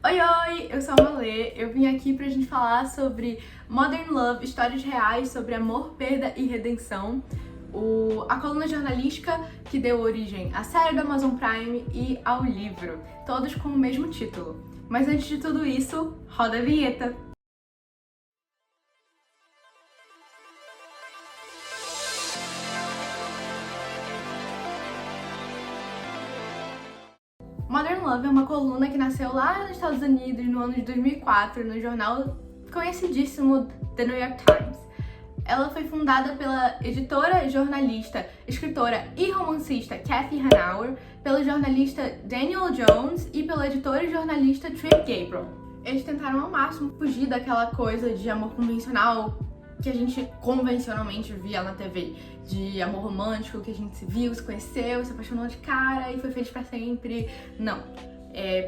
Oi, oi! Eu sou a Malê. Eu vim aqui pra gente falar sobre Modern Love, histórias reais sobre amor, perda e redenção. A coluna jornalística que deu origem à série do Amazon Prime e ao livro, todos com o mesmo título. Mas antes de tudo isso, roda a vinheta! Modern Love é uma coluna que nasceu lá nos Estados Unidos no ano de 2004 no jornal conhecidíssimo The New York Times. Ela foi fundada pela editora, jornalista, escritora e romancista Cathy Hanauer, pelo jornalista Daniel Jones e pelo editor e jornalista Trip Gabriel. Eles tentaram ao máximo fugir daquela coisa de amor convencional que a gente convencionalmente via na TV, de amor romântico, que a gente se viu, se conheceu, se apaixonou de cara e foi feliz pra sempre. Não.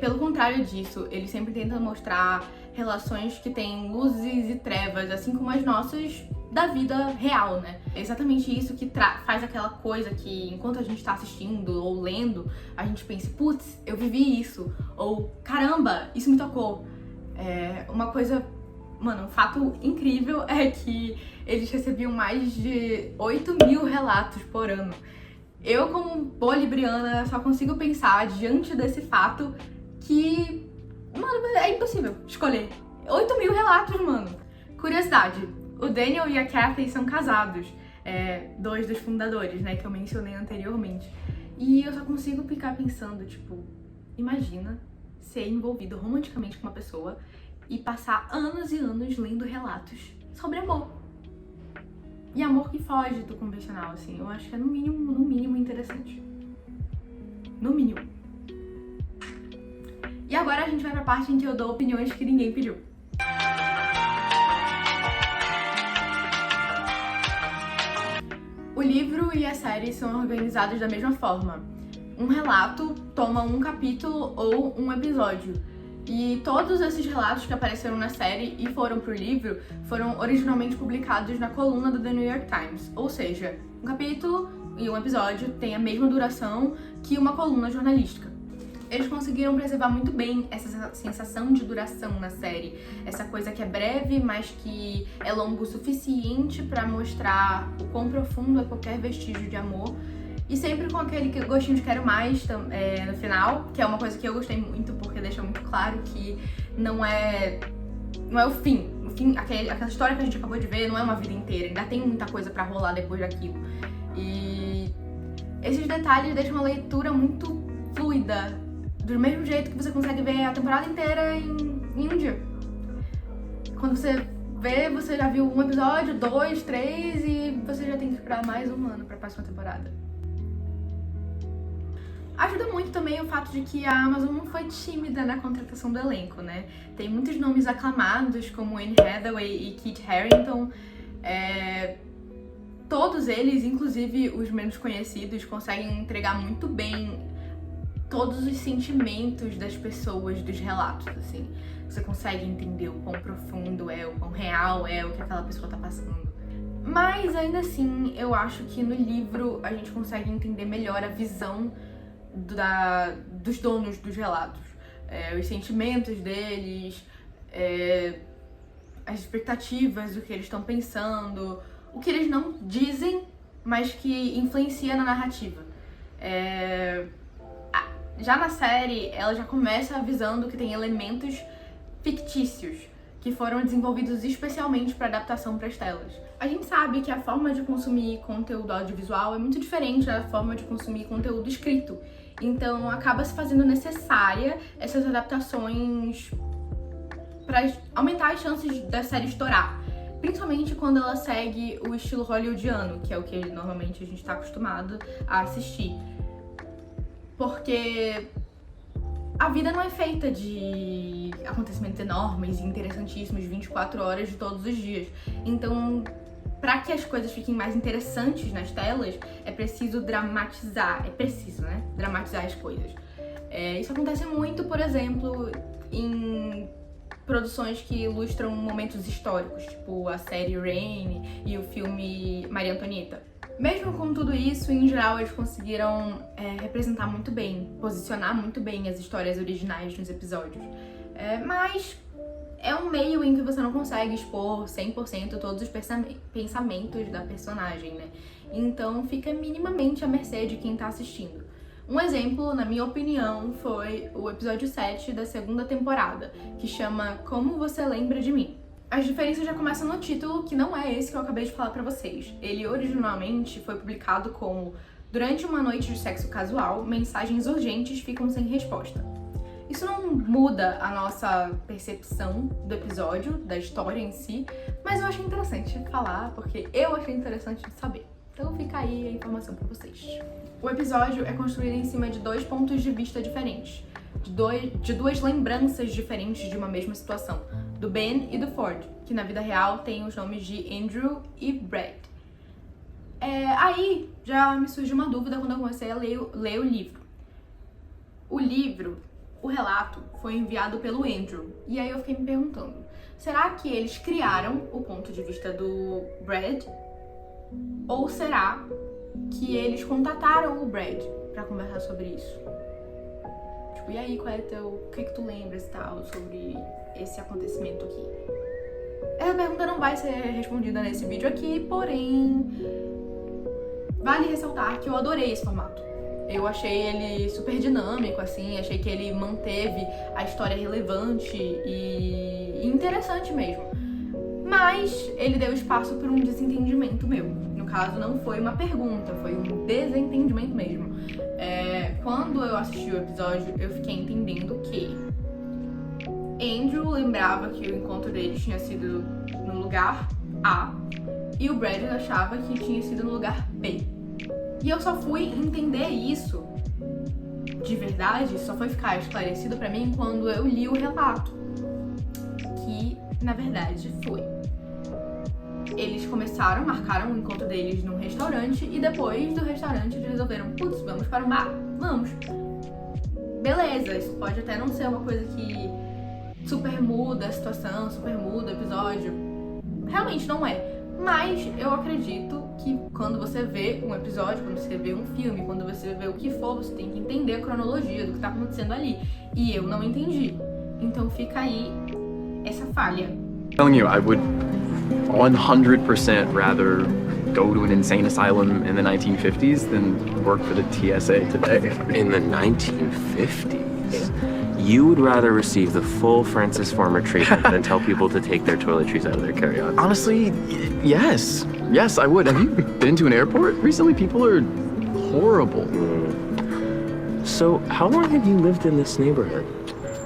Pelo contrário disso, eles sempre tentam mostrar relações que têm luzes e trevas, assim como as nossas da vida real, né? É exatamente isso que faz aquela coisa que, enquanto a gente tá assistindo ou lendo, a gente pensa, putz, eu vivi isso, ou caramba, isso me tocou. Uma coisa... Mano, um fato incrível é que eles recebiam mais de 8.000 relatos por ano. Eu, como boa libriana, só consigo pensar, diante desse fato, que... Mano, é impossível escolher. 8.000 relatos, mano. Curiosidade, o Daniel e a Cathy são casados. Dois dos fundadores, né, que eu mencionei anteriormente. E eu só consigo ficar pensando, tipo... Imagina ser envolvido romanticamente com uma pessoa e passar anos e anos lendo relatos sobre amor. E amor que foge do convencional, assim. Eu acho que é no mínimo interessante. No mínimo. E agora a gente vai pra parte em que eu dou opiniões que ninguém pediu. O livro e a série são organizados da mesma forma. Um relato toma um capítulo ou um episódio. E todos esses relatos que apareceram na série e foram pro livro foram originalmente publicados na coluna do The New York Times. Ou seja, um capítulo e um episódio têm a mesma duração que uma coluna jornalística. Eles conseguiram preservar muito bem essa sensação de duração na série. Essa coisa que é breve, mas que é longo o suficiente para mostrar o quão profundo é qualquer vestígio de amor. E sempre com aquele gostinho de quero mais no final, que é uma coisa que eu gostei muito, porque deixa muito claro que não é o fim. O fim, aquela história que a gente acabou de ver não é uma vida inteira, ainda tem muita coisa pra rolar depois daquilo. E esses detalhes deixam uma leitura muito fluida, do mesmo jeito que você consegue ver a temporada inteira em um dia. Quando você vê, você já viu um episódio, 2, 3 e você já tem que esperar mais um ano pra próxima temporada. Ajuda muito também o fato de que a Amazon não foi tímida na contratação do elenco, né? Tem muitos nomes aclamados, como Anne Hathaway e Kit Harington. Todos eles, inclusive os menos conhecidos, conseguem entregar muito bem todos os sentimentos das pessoas, dos relatos, assim. Você consegue entender o quão profundo é, o quão real é o que aquela pessoa tá passando. Mas, ainda assim, eu acho que no livro a gente consegue entender melhor a visão dos donos dos relatos, os sentimentos deles, as expectativas do que eles estão pensando, o que eles não dizem, mas que influencia na narrativa. Já na série, ela já começa avisando que tem elementos fictícios que foram desenvolvidos especialmente para adaptação para as telas. A gente sabe que a forma de consumir conteúdo audiovisual é muito diferente da forma de consumir conteúdo escrito. Então, acaba se fazendo necessária essas adaptações para aumentar as chances da série estourar. Principalmente quando ela segue o estilo hollywoodiano, que é o que normalmente a gente está acostumado a assistir. Porque a vida não é feita de acontecimentos enormes e interessantíssimos 24 horas de todos os dias. Então, para que as coisas fiquem mais interessantes nas telas, é preciso dramatizar. Dramatizar as coisas. Isso acontece muito, por exemplo, em produções que ilustram momentos históricos, tipo a série Reign e o filme Maria Antonieta. Mesmo com tudo isso, em geral, eles conseguiram representar muito bem, posicionar muito bem as histórias originais nos episódios. Mas é um meio em que você não consegue expor 100% todos os pensamentos da personagem, né? Então fica minimamente à mercê de quem tá assistindo. Um exemplo, na minha opinião, foi o episódio 7 da segunda temporada, que chama Como Você Lembra de Mim. As diferenças já começam no título, que não é esse que eu acabei de falar pra vocês. Ele originalmente foi publicado como Durante uma noite de sexo casual, mensagens urgentes ficam sem resposta. Isso não muda a nossa percepção do episódio, da história em si, mas eu achei interessante falar, porque eu achei interessante de saber. Então fica aí a informação pra vocês. O episódio é construído em cima de 2 pontos de vista diferentes, de duas lembranças diferentes de uma mesma situação, do Ben e do Ford, que na vida real têm os nomes de Andrew e Brad. Aí já me surgiu uma dúvida quando eu comecei a ler o livro. O relato foi enviado pelo Andrew, e aí eu fiquei me perguntando, será que eles criaram o ponto de vista do Brad? Ou será que eles contataram o Brad pra conversar sobre isso? Tipo, e aí, o que tu lembras e tal sobre esse acontecimento aqui? Essa pergunta não vai ser respondida nesse vídeo aqui, porém, vale ressaltar que eu adorei esse formato. Eu achei ele super dinâmico, assim, achei que ele manteve a história relevante e interessante mesmo. Mas ele deu espaço para um desentendimento meu. No caso, não foi uma pergunta, foi um desentendimento mesmo. Quando eu assisti o episódio, eu fiquei entendendo que Andrew lembrava que o encontro deles tinha sido no lugar A e o Brad achava que tinha sido no lugar B. E eu só fui entender isso de verdade, só foi ficar esclarecido pra mim quando eu li o relato. Que, na verdade, foi. Eles marcaram o encontro deles num restaurante e depois do restaurante eles resolveram, putz, vamos para o bar? Vamos. Beleza, isso pode até não ser uma coisa que super muda a situação, super muda o episódio. Realmente não é. Mas eu acredito que quando você vê um episódio, quando você vê um filme, quando você vê o que for, você tem que entender a cronologia do que tá acontecendo ali. E eu não entendi. Então fica aí essa falha. Telling you, I would 100% rather go to an insane asylum in the 1950s than work for the TSA today. In the 1950s? You would rather receive the full Francis Farmer treatment than tell people to take their toiletries out of their carry-on. Honestly, yes. Yes, I would. Have you been to an airport recently? People are horrible. So, how long have you lived in this neighborhood?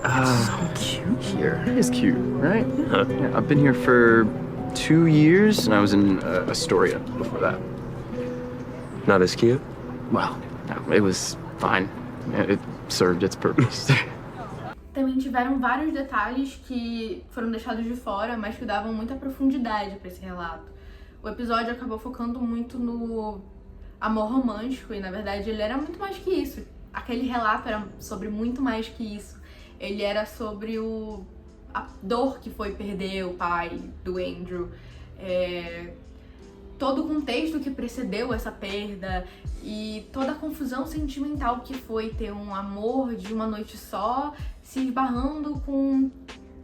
It's so cute here. It is cute, right? Yeah, I've been here for 2 years, and I was in Astoria before that. Not as cute? Well, no, it was fine. It served its purpose. Também tiveram vários detalhes que foram deixados de fora, mas que davam muita profundidade para esse relato. O episódio acabou focando muito no amor romântico e, na verdade, ele era muito mais que isso. Aquele relato era sobre muito mais que isso. Ele era sobre a dor que foi perder o pai do Andrew, todo o contexto que precedeu essa perda e toda a confusão sentimental que foi ter um amor de uma noite só se esbarrando com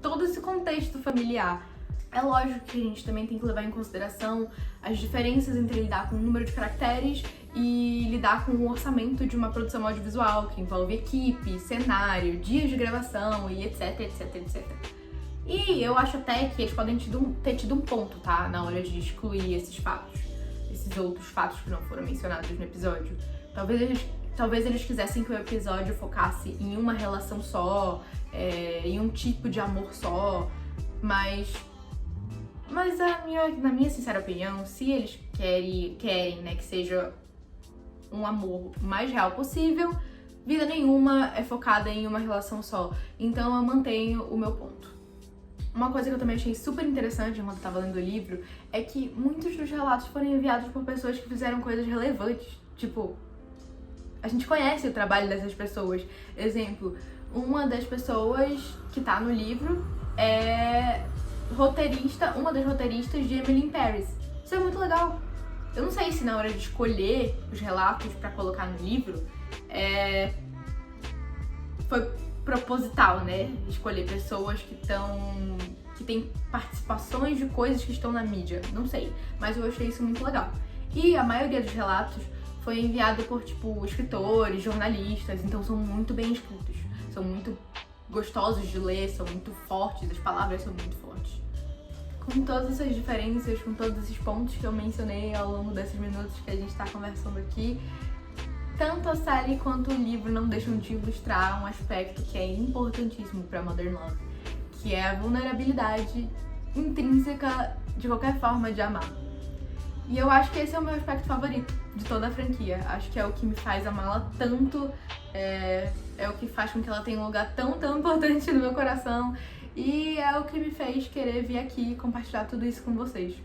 todo esse contexto familiar. É lógico que a gente também tem que levar em consideração as diferenças entre lidar com o número de caracteres e lidar com o orçamento de uma produção audiovisual, que envolve equipe, cenário, dias de gravação e etc, etc, etc. E eu acho até que eles podem ter tido um ponto, tá? Na hora de excluir esses fatos, esses outros fatos que não foram mencionados no episódio. Talvez eles quisessem que o episódio focasse em uma relação só, em um tipo de amor só, mas na minha sincera opinião, se eles querem, né, que seja um amor mais real possível, vida nenhuma é focada em uma relação só. Então eu mantenho o meu ponto. Uma coisa que eu também achei super interessante enquanto eu tava lendo o livro é que muitos dos relatos foram enviados por pessoas que fizeram coisas relevantes. Tipo, a gente conhece o trabalho dessas pessoas. Exemplo, uma das pessoas que tá no livro é uma das roteiristas de Emily in Paris. Isso é muito legal. Eu não sei se na hora de escolher os relatos pra colocar no livro, foi proposital, né? Escolher pessoas que têm participações de coisas que estão na mídia. Não sei, mas eu achei isso muito legal. E a maioria dos relatos foi enviado por, tipo, escritores, jornalistas, então são muito bem escritos. São muito gostosos de ler, são muito fortes, as palavras são muito fortes. Com todas essas diferenças, com todos esses pontos que eu mencionei ao longo desses minutos que a gente tá conversando aqui, tanto a série quanto o livro não deixam de ilustrar um aspecto que é importantíssimo para Modern Love, que é a vulnerabilidade intrínseca de qualquer forma de amar. E eu acho que esse é o meu aspecto favorito de toda a franquia. Acho que é o que me faz amá-la tanto, é o que faz com que ela tenha um lugar tão importante no meu coração, e é o que me fez querer vir aqui compartilhar tudo isso com vocês.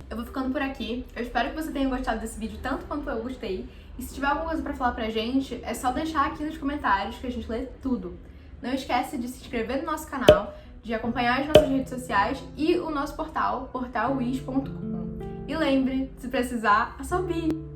Eu vou ficando por aqui. Eu espero que você tenha gostado desse vídeo tanto quanto eu gostei. E se tiver alguma coisa pra falar pra gente, é só deixar aqui nos comentários que a gente lê tudo. Não esquece de se inscrever no nosso canal, de acompanhar as nossas redes sociais e o nosso portal, portalwish.com. E lembre, se precisar, é só vir!